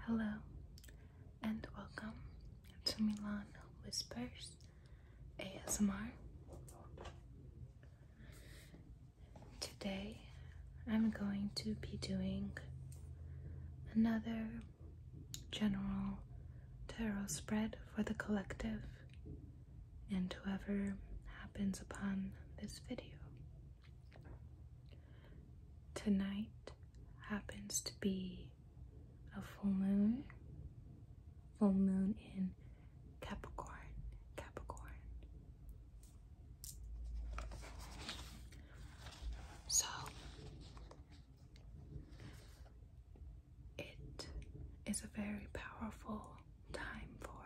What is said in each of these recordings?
Hello and welcome to Milan Whispers ASMR. Today I'm going to be doing another general tarot spread for the collective and whoever happens upon this video. Tonight happens to be a full moon in Capricorn. So it is a very powerful time for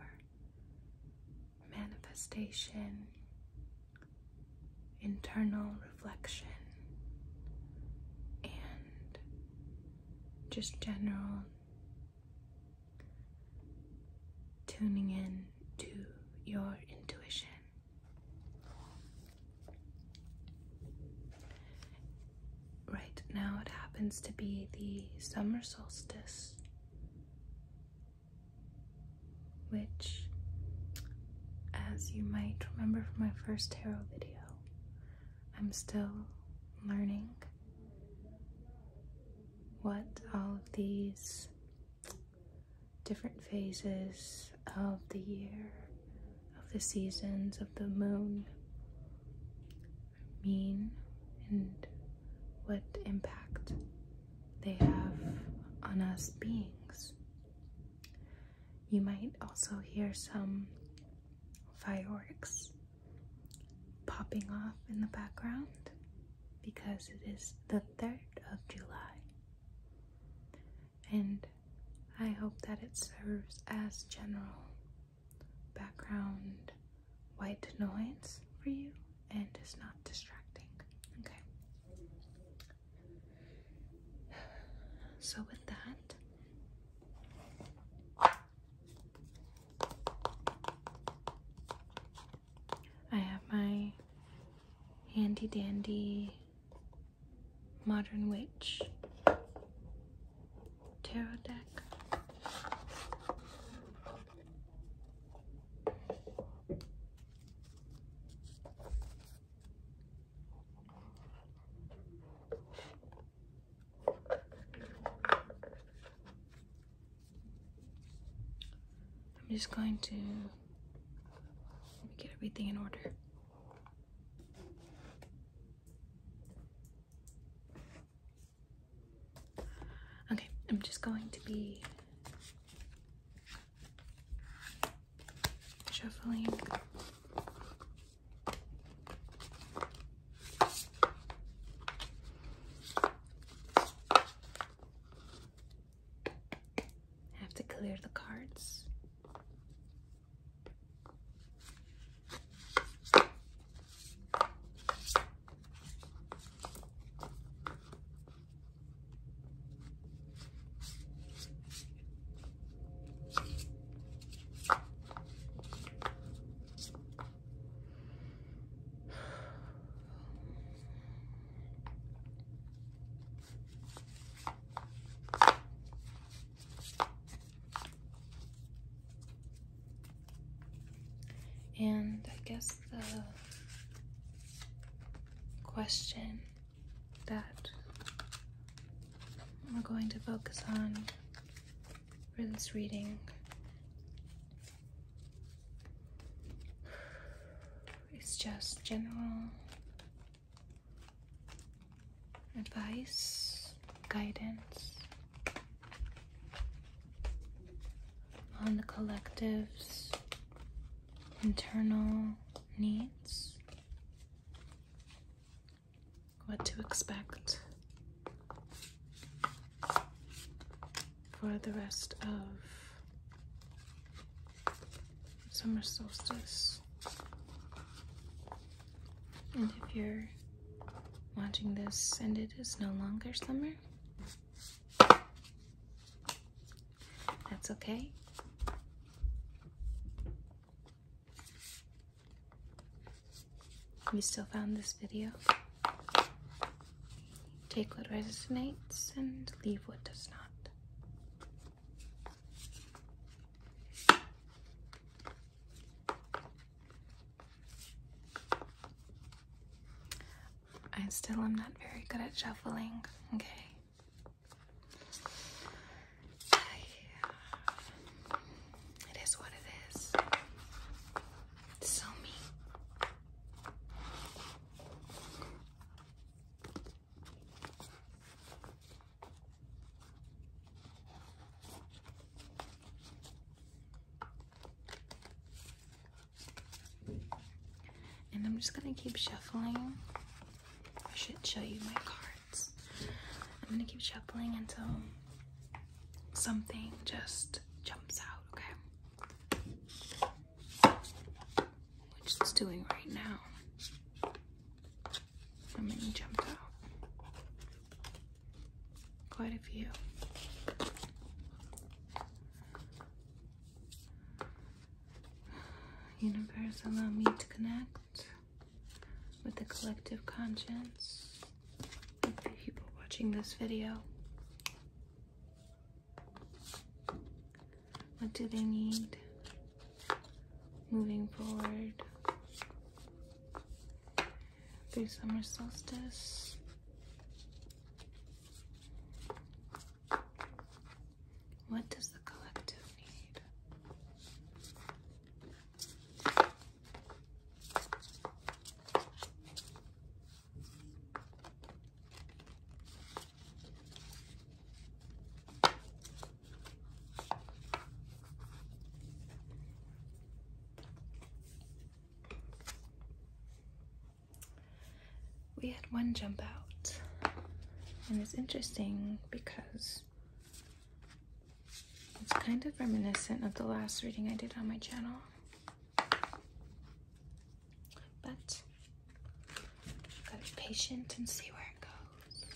manifestation, internal reflection, and just general tuning in to your intuition. Right now it happens to be the summer solstice, which, as you might remember from my first tarot video, I'm still learning what all of these different phases of the year, of the seasons, of the moon mean and what impact they have on us beings. You might also hear some fireworks popping off in the background because it is the 3rd of July, and I hope that it serves as general background white noise for you and is not distracting. Okay. So with that, I have my handy dandy Modern Witch tarot deck. I'm just going to get everything in order. Okay, I'm just going to be shuffling. I have to clear the cards. And I guess the question that we're going to focus on for this reading is just general advice, guidance on the collective's internal needs, what to expect for the rest of summer solstice. And if you're watching this and it is no longer summer, that's okay. We still found this video. Take what resonates and leave what does not. still am not very good at shuffling, okay? It is what it is. It's so me. And I'm just gonna keep shuffling. I should show you my cards. I'm gonna keep shuffling until something just jumps out, okay? Which it's doing right now. How many jumped out? Quite a few. Universe, allow me to connect with the collective conscience of the people watching this video. What do they need moving forward through summer solstice? What does the collective need? We had one jump out, and it's interesting because it's kind of reminiscent of the last reading I did on my channel, but gotta be patient and see where it goes.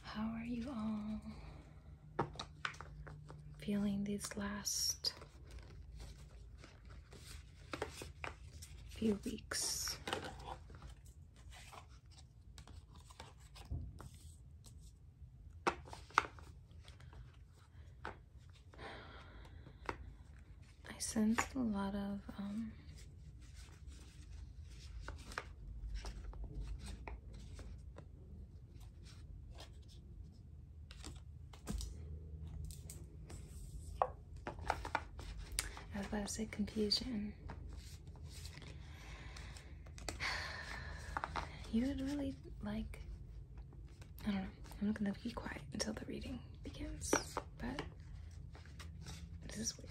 How are you all feeling these last few weeks? I sensed a lot of I was about to say confusion. You would really like, I don't know, I'm not gonna be quiet until the reading begins, but this is weird.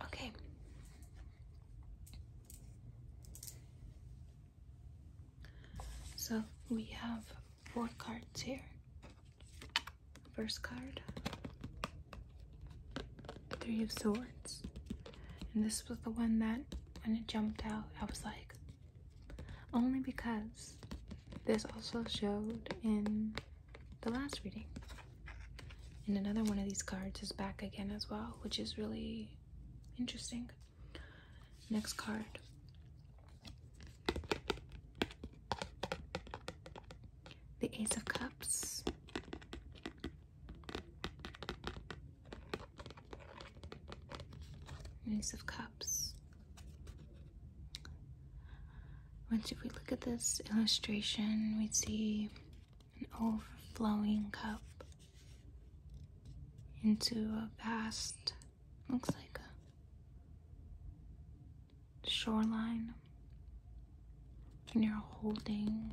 Okay. So we have 4 cards here. First card, 3 of Swords. And this was the one that, when it jumped out, I was like, only because this also showed in the last reading. And another one of these cards is back again as well, which is really interesting. Next card. The Ace of Cups. Ace of Cups. Once if we look at this illustration, we see an overflowing cup into a vast, looks like a shoreline, and you're holding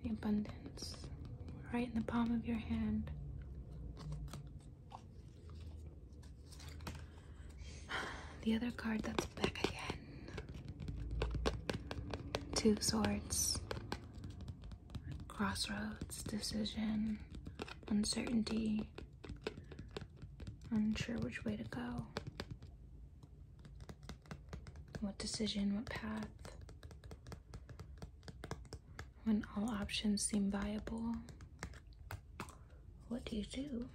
the abundance right in the palm of your hand. The other card that's back again. Two of Swords. Crossroads, decision, uncertainty, unsure which way to go. What decision, what path? When all options seem viable, what do you do?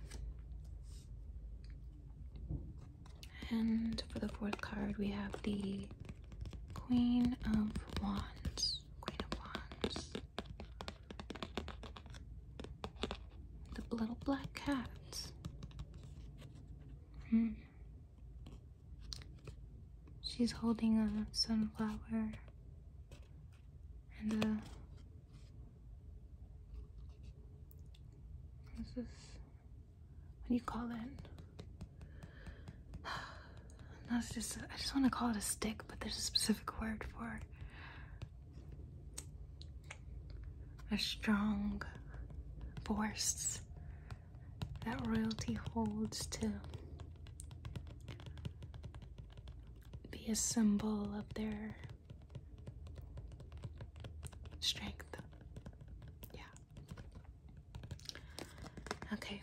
And for the fourth card, we have the Queen of Wands. Queen of Wands. The little black cat. She's holding a sunflower and a, what's this? What do you call it? No, it's just, I just want to call it a stick, but there's a specific word for a strong force that royalty holds to be a symbol of their strength. Yeah. Okay.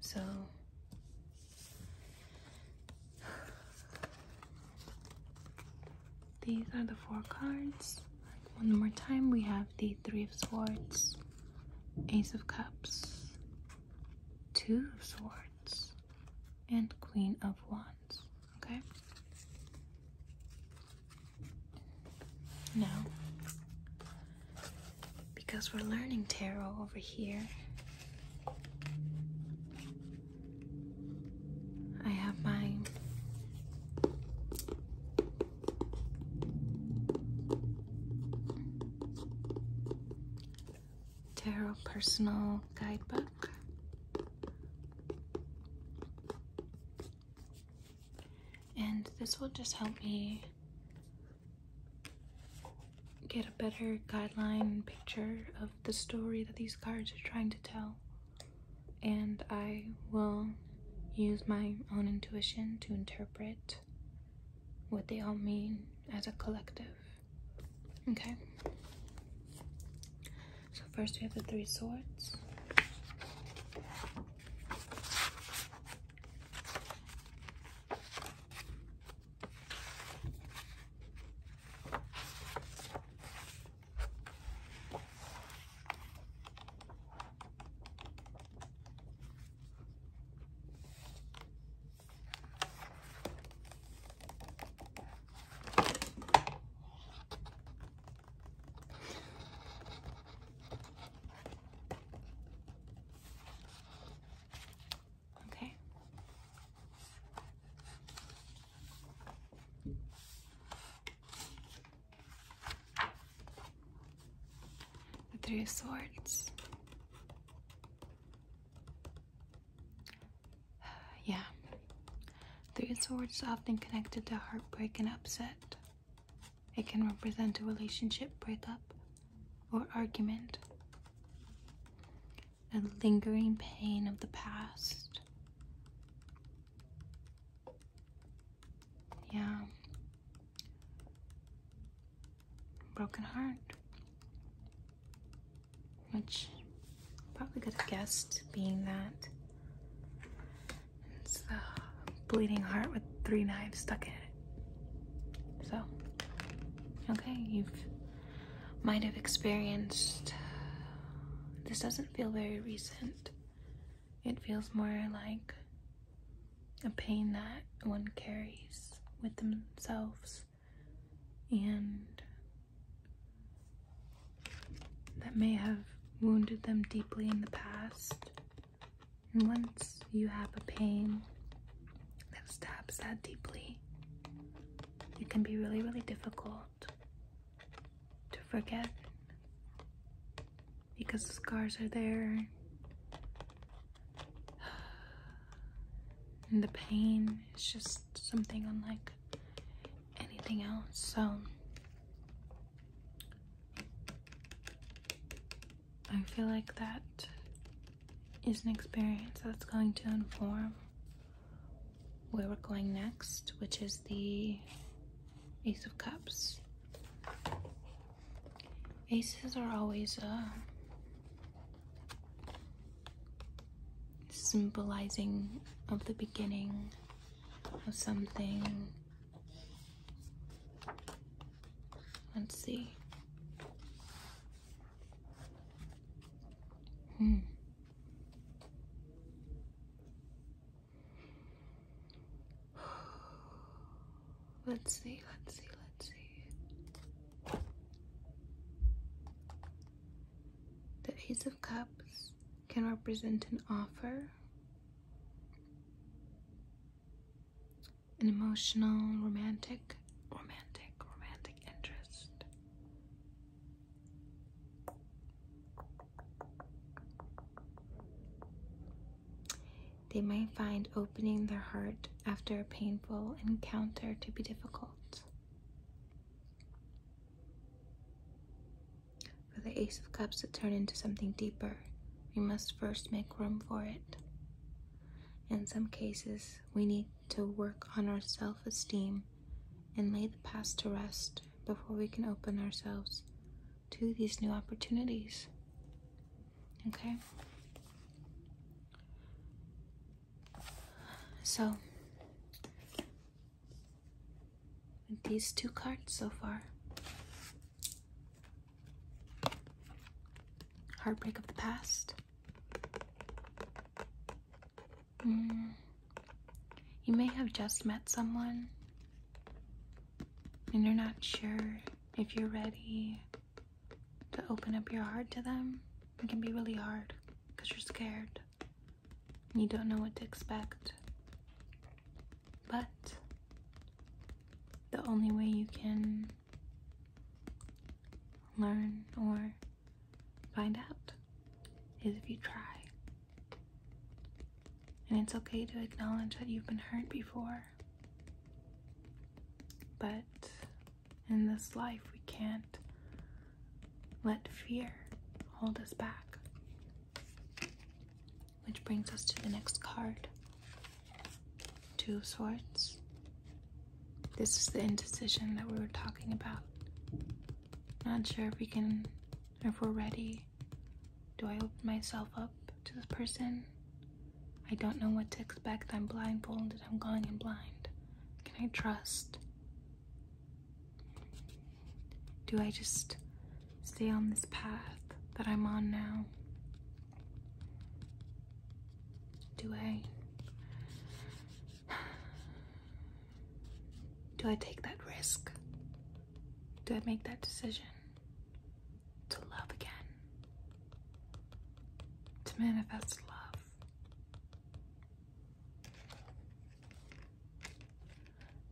So these are the 4 cards. One more time, we have the 3 of Swords, Ace of Cups, 2 of Swords, and Queen of Wands. Okay? Now, because we're learning tarot over here, I have my Tarot Personal Guidebook. And this will just help me get a better guideline picture of the story that these cards are trying to tell. And I will use my own intuition to interpret what they all mean as a collective. Okay? So first we have the 3 Swords. The 3 of Swords. Yeah. 3 of Swords is often connected to heartbreak and upset. It can represent a relationship breakup or argument, a lingering pain of the past. Yeah. Broken heart. Which probably could have guessed, being that it's the bleeding heart with 3 knives stuck in it. So, okay, you might have experienced, this doesn't feel very recent. It feels more like a pain that one carries with themselves, and that may have wounded them deeply in the past. And once you have a pain that stabs that deeply, it can be really, really difficult to forget, because the scars are there and the pain is just something unlike anything else. So I feel like that is an experience that's going to inform where we're going next, which is the Ace of Cups. Aces are always symbolizing of the beginning of something. Let's see. Let's see. The Ace of Cups can represent an offer, an emotional, romantic interest. They might find opening their heart after a painful encounter to be difficult. For the Ace of Cups to turn into something deeper, we must first make room for it. In some cases, we need to work on our self-esteem and lay the past to rest before we can open ourselves to these new opportunities. Okay? So, with these two cards so far, heartbreak of the past. You may have just met someone and you're not sure if you're ready to open up your heart to them. It can be really hard because you're scared and you don't know what to expect. But the only way you can learn or find out is if you try. And it's okay to acknowledge that you've been hurt before. But in this life, we can't let fear hold us back. Which brings us to the next card. Two of Swords. This is the indecision that we were talking about. Not sure if we're ready. Do I open myself up to this person? I don't know what to expect. I'm blindfolded. I'm going in blind. Can I trust? Do I just stay on this path that I'm on now? Do I take that risk? Do I make that decision to love again? To manifest love?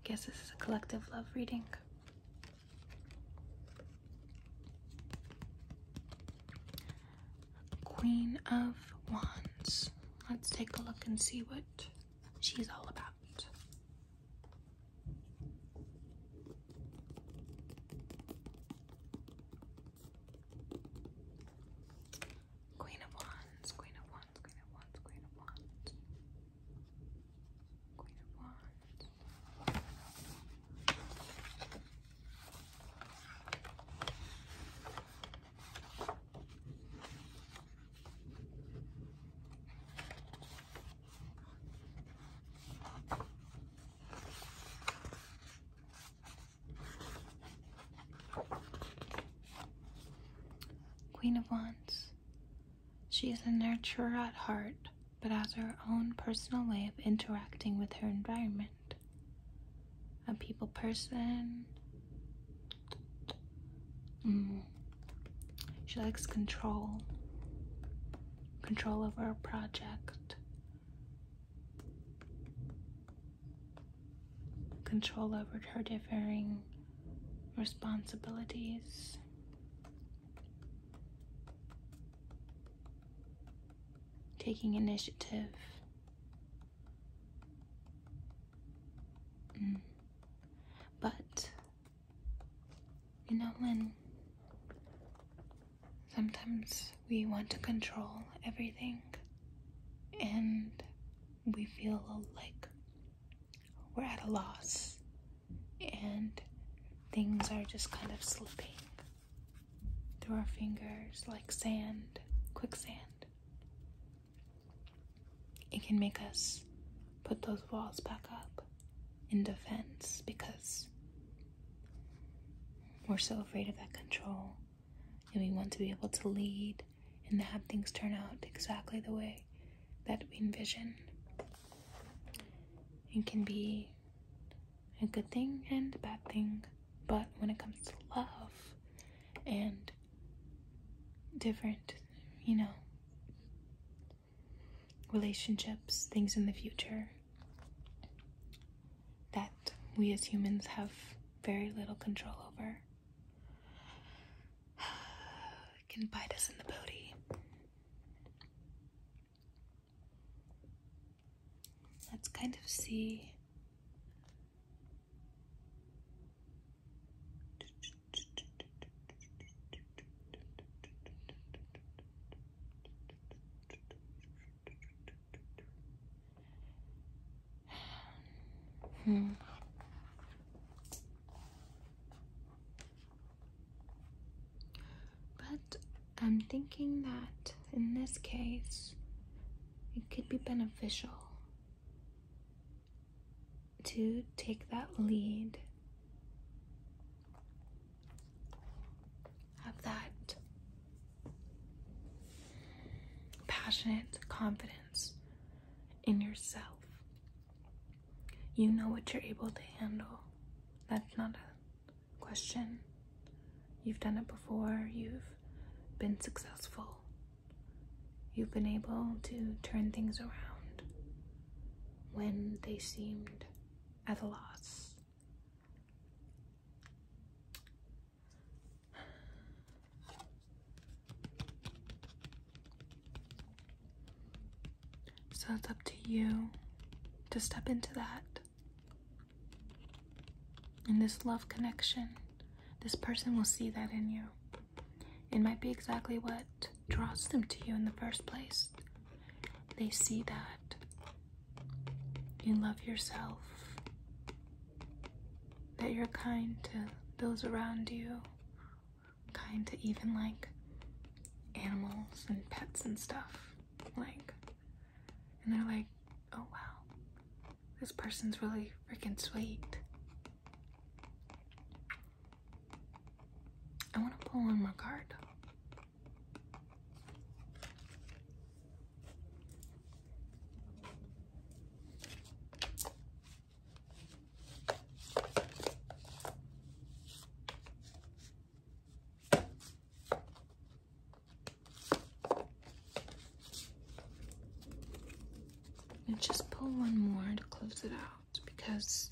Guess this is a collective love reading. Queen of Wands. Let's take a look and see what she's all about. Queen of Wands, Queen of Wands, Queen of Wands, Queen of Wands. Queen of Wands. Queen of Wands. She is a nurturer at heart, but has her own personal way of interacting with her environment. A people person. She likes control. Control over a project. Control over her differing responsibilities. Taking initiative. But, you know, when sometimes we want to control everything and we feel like we're at a loss and things are just kind of slipping through our fingers like sand, quicksand. It can make us put those walls back up in defense because we're so afraid of that control, and we want to be able to lead and have things turn out exactly the way that we envision. It can be a good thing and a bad thing, but when it comes to love and different, relationships, things in the future that we as humans have very little control over, it can bite us in the booty. Let's kind of see But I'm thinking that in this case, it could be beneficial to take that lead, have that passionate confidence in yourself. You know what you're able to handle. That's not a question. You've done it before. You've been successful. You've been able to turn things around when they seemed at a loss. So it's up to you to step into that. In this love connection, this person will see that in you. It might be exactly what draws them to you in the first place. They see that you love yourself, that you're kind to those around you, kind to even like animals and pets and stuff. And they're like, oh wow, this person's really freaking sweet. I want to pull one more card. And just pull one more to close it out, because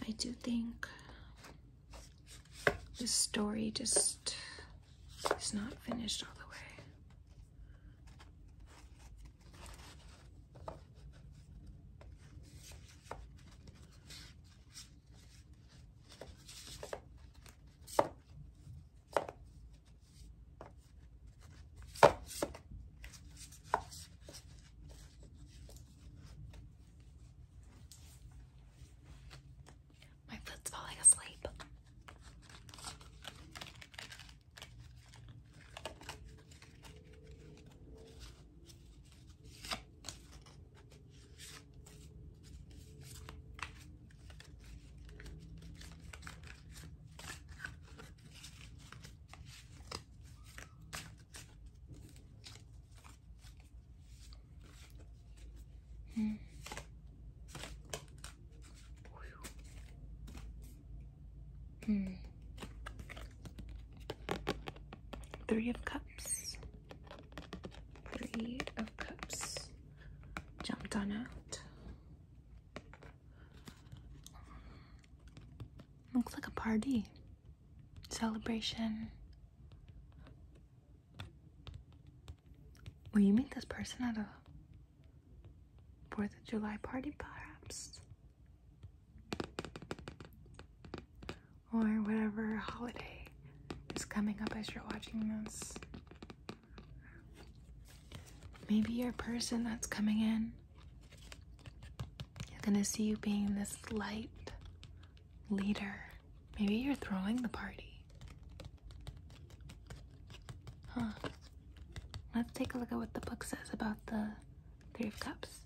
I do think this story just is not finished all the way. My foot's falling asleep. Three of Cups. Three of Cups jumped on out. Looks like a party. Celebration. Will you meet this person at a 4th of July party, perhaps? Or whatever holiday is coming up as you're watching this. Maybe your person that's coming in gonna see you being this light leader. Maybe you're throwing the party. Huh. Let's take a look at what the book says about the Three of Cups.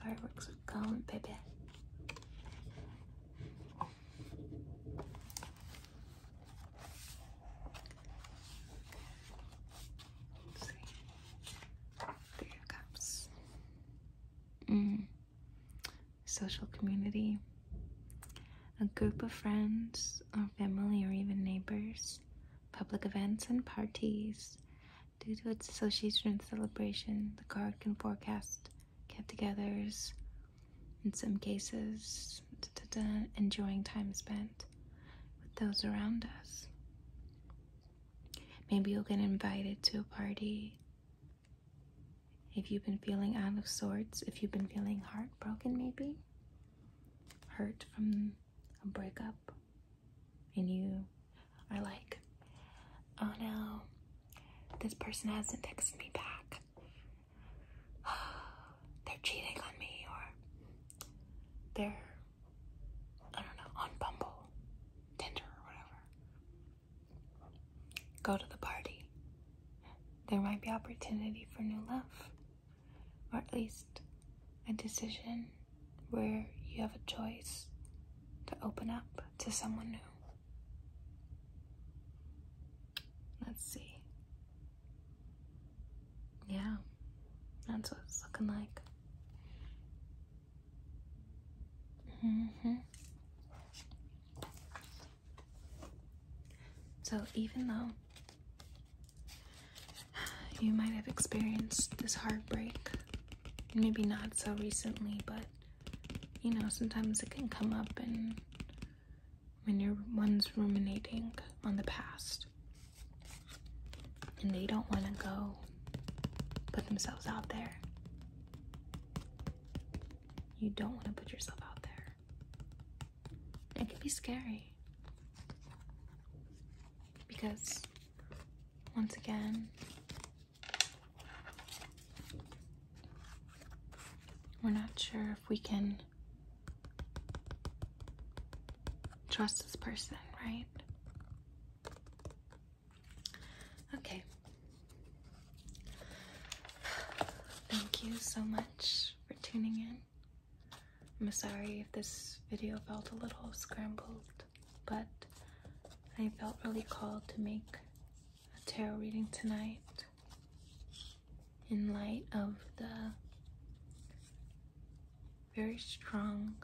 Fireworks are going, baby. Let's see. Three of Cups. Social community. A group of friends or family or even neighbors. Public events and parties. Due to its association and celebration, the card can forecast get-togethers, in some cases, enjoying time spent with those around us. Maybe you'll get invited to a party. If you've been feeling out of sorts, if you've been feeling heartbroken, maybe hurt from a breakup, and you are like, oh no, this person hasn't texted me back. They're cheating on me, or they're, I don't know, on Bumble, Tinder, or whatever. Go to the party. There might be opportunity for new love, or at least a decision where you have a choice to open up to someone new. Let's see. Yeah, that's what it's looking like. So even though you might have experienced this heartbreak, maybe not so recently, but you know, sometimes it can come up and when one's ruminating on the past and they don't want to go put themselves out there. You don't want to put yourself out there. It can be scary because, once again, we're not sure if we can trust this person, right? Okay. Thank you so much for tuning in. I'm sorry if this video felt a little scrambled, but I felt really called to make a tarot reading tonight in light of the very strong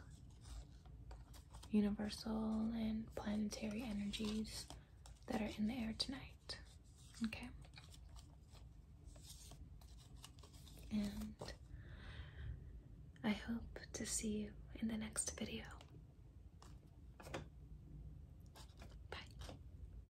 universal and planetary energies that are in the air tonight. Okay? And I hope to see you in the next video.